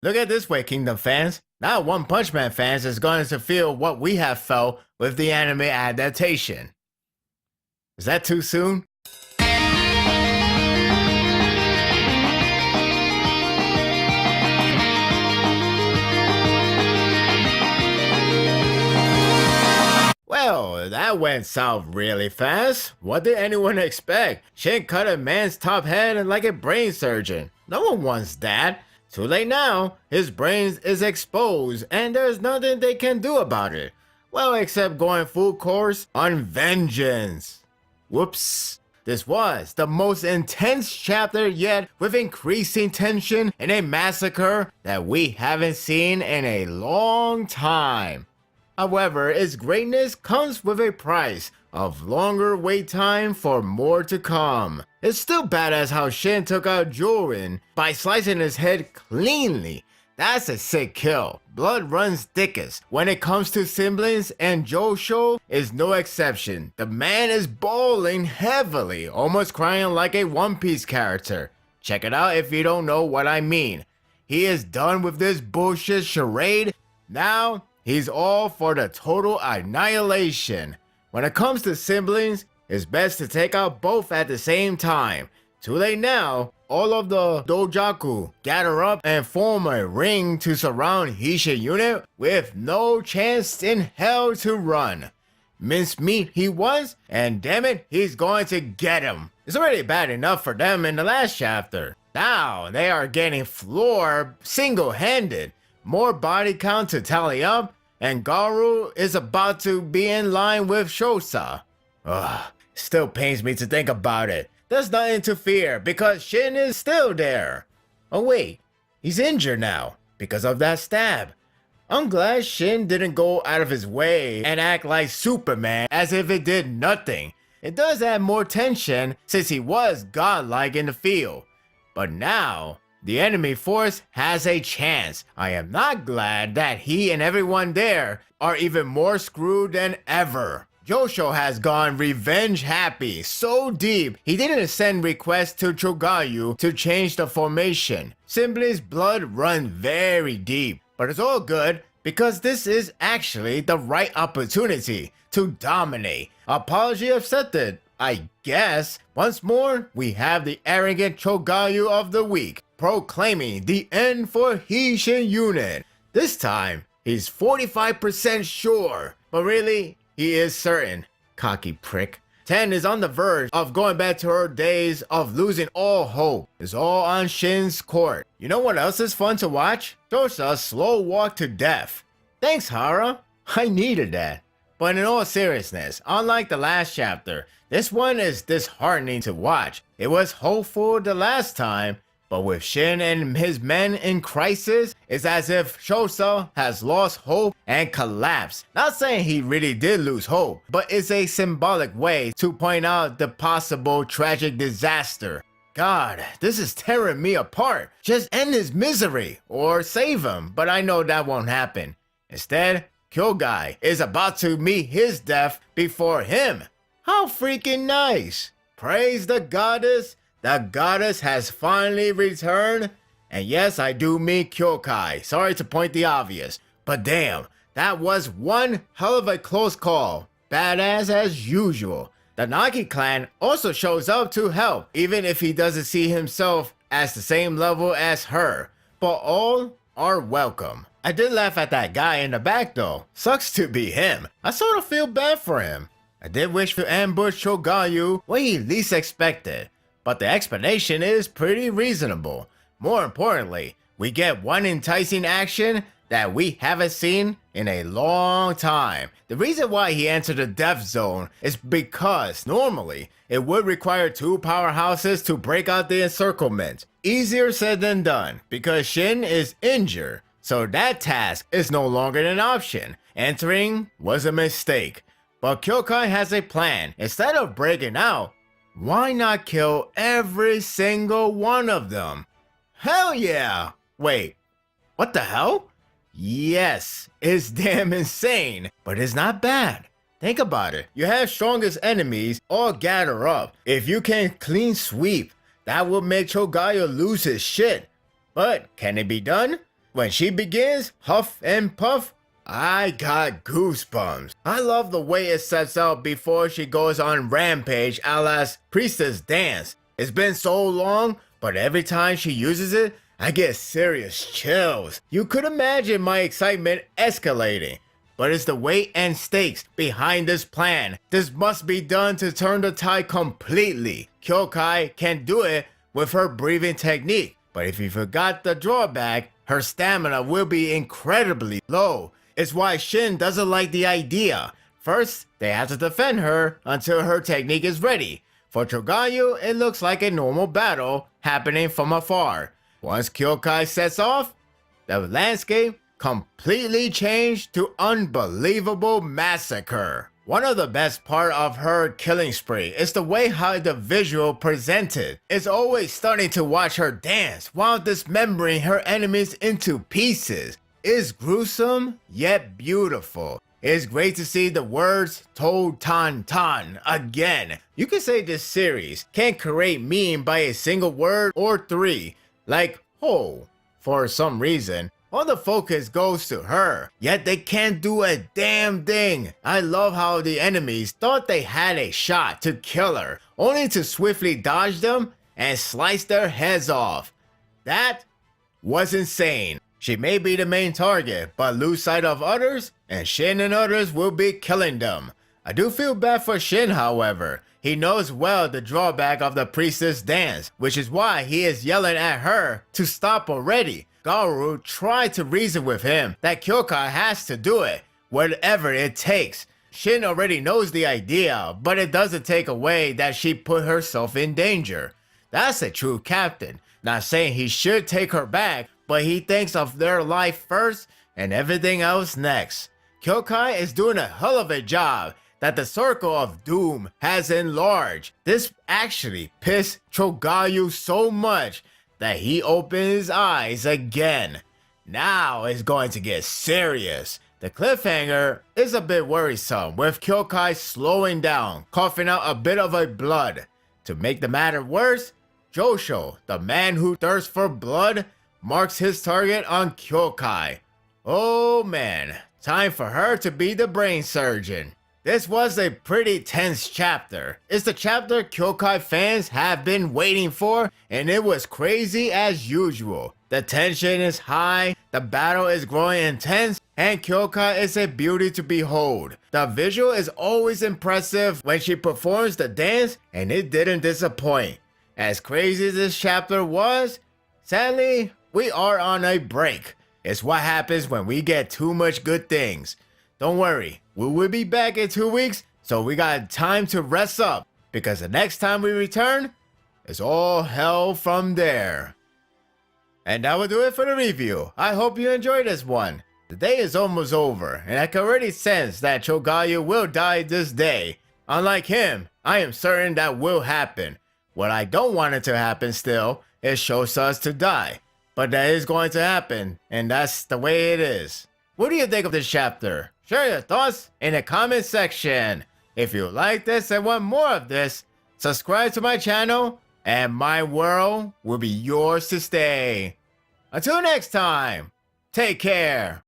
Look at this way, Kingdom fans. Now One Punch Man fans is going to feel what we have felt with the anime adaptation. Is that too soon? Well, that went south really fast. What did anyone expect? Shin cut a man's top head like a brain surgeon. No one wants that. Too late now. His brain is exposed and there's nothing they can do about it. Well, except going full course on vengeance. Whoops. This was the most intense chapter yet, with increasing tension and a massacre that we haven't seen in a long time. However, its greatness comes with a price of longer wait time for more to come. It's still badass how Shin took out Jorin by slicing his head cleanly. That's a sick kill. Blood runs thickest when it comes to siblings, and Josho is no exception. The man is bawling heavily, almost crying like a One Piece character. Check it out if you don't know what I mean. He is done with this bullshit charade. Now, he's all for the total annihilation. When it comes to siblings, it's best to take out both at the same time. Too late now. All of the Dojaku gather up and form a ring to surround Hishin unit with no chance in hell to run. Mincemeat he was, and damn it, he's going to get him. It's already bad enough for them in the last chapter. Now they are getting floored single-handed. More body count to tally up, and Garu is about to be in line with Shosa. Ugh, still pains me to think about it. There's nothing to fear because Shin is still there. Oh wait, he's injured now because of that stab. I'm glad Shin didn't go out of his way and act like Superman as if it did nothing. It does add more tension since he was godlike in the field. But now, the enemy force has a chance. I am not glad that he and everyone there are even more screwed than ever. Josho has gone revenge happy so deep he didn't send requests to Chogayu to change the formation. Simply's blood runs very deep, but it's all good because this is actually the right opportunity to dominate. Apology accepted, I guess. Once more, we have the arrogant Chogayu of the week proclaiming the end for Hishin unit. This time, he's 45% sure, but really, he is certain. Cocky prick. Ten is on the verge of going back to her days of losing all hope. It's all on Shin's court. You know what else is fun to watch? Shosa's slow walk to death. Thanks, Hara. I needed that. But in all seriousness, unlike the last chapter, this one is disheartening to watch. It was hopeful the last time, but with Shin and his men in crisis, it's as if Shosa has lost hope and collapsed. Not saying he really did lose hope, but it's a symbolic way to point out the possible tragic disaster. God, this is tearing me apart. Just end his misery or save him, but I know that won't happen. Instead, Kyou Kai is about to meet his death before him. How freaking nice! Praise the goddess. The goddess has finally returned, and yes, I do mean Kyou Kai. Sorry to point the obvious, but damn, that was one hell of a close call. Badass as usual. The Nagi clan also shows up to help, even if he doesn't see himself as the same level as her, but all are welcome. I did laugh at that guy in the back though. Sucks to be him. I sort of feel bad for him. I did wish to ambush Chogayu when he least expected. But the explanation is pretty reasonable. More importantly, we get one enticing action that we haven't seen in a long time. The reason why he entered the death zone is because normally it would require two powerhouses to break out the encirclement. Easier said than done because Shin is injured, so that task is no longer an option. Entering was a mistake. But Kyou Kai has a plan. Instead of breaking out, why not kill every single one of them? Hell yeah! Wait, what the hell? Yes, it's damn insane, but it's not bad. Think about it. You have strongest enemies all gather up. If you can clean sweep, that will make Chogayu lose his shit. But can it be done? when she begins, huff and puff, I got goosebumps. I love the way it sets out before she goes on rampage a la priestess dance. It's been so long, but every time she uses it, I get serious chills. You could imagine my excitement escalating. But it's the weight and stakes behind this plan. This must be done to turn the tide completely. Kyou Kai can do it with her breathing technique. But if you forgot the drawback, her stamina will be incredibly low. It's why Shin doesn't like the idea. First, they have to defend her until her technique is ready. For Chogayu, it looks like a normal battle happening from afar. Once Kyou Kai sets off, the landscape completely changed to unbelievable massacre. One of the best part of her killing spree is the way how the visual presented. It's always stunning to watch her dance while dismembering her enemies into pieces. It's gruesome yet beautiful. It's great to see the words told tan tan again. You could say this series can create meme by a single word or three, like ho. For some reason, all the focus goes to her, yet they can't do a damn thing. I love how the enemies thought they had a shot to kill her, only to swiftly dodge them and slice their heads off. That was insane. She may be the main target, but lose sight of others, and Shin and others will be killing them. I do feel bad for Shin, however. He knows well the drawback of the priestess dance, which is why he is yelling at her to stop already. Garou tried to reason with him that Kyou Kai has to do it, whatever it takes. Shin already knows the idea, but it doesn't take away that she put herself in danger. That's a true captain. Not saying he should take her back, but he thinks of their life first and everything else next. Kyou Kai is doing a hell of a job that the circle of doom has enlarged. This actually pissed Chogayu so much that he opened his eyes again. Now it's going to get serious. The cliffhanger is a bit worrisome, with Kyou Kai slowing down, coughing out a bit of a blood. To make the matter worse, Josho, the man who thirsts for blood, marks his target on Kyou Kai. Oh man, time for her to be the brain surgeon. This was a pretty tense chapter. It's the chapter Kyou Kai fans have been waiting for, and it was crazy as usual. The tension is high, the battle is growing intense, and Kyou Kai is a beauty to behold. The visual is always impressive when she performs the dance, and it didn't disappoint. As crazy as this chapter was, sadly, we are on a break. It's what happens when we get too much good things. Don't worry, we will be back in 2 weeks, so we got time to rest up, because the next time we return, it's all hell from there. And that will do it for the review. I hope you enjoyed this one. The day is almost over, and I can already sense that Chogayu will die this day. Unlike him, I am certain that will happen. What I don't want it to happen still is Shosa's to die. But that is going to happen, and that's the way it is. What do you think of this chapter? Share your thoughts in the comment section. If you like this and want more of this, subscribe to my channel, and my world will be yours to stay. Until next time, take care.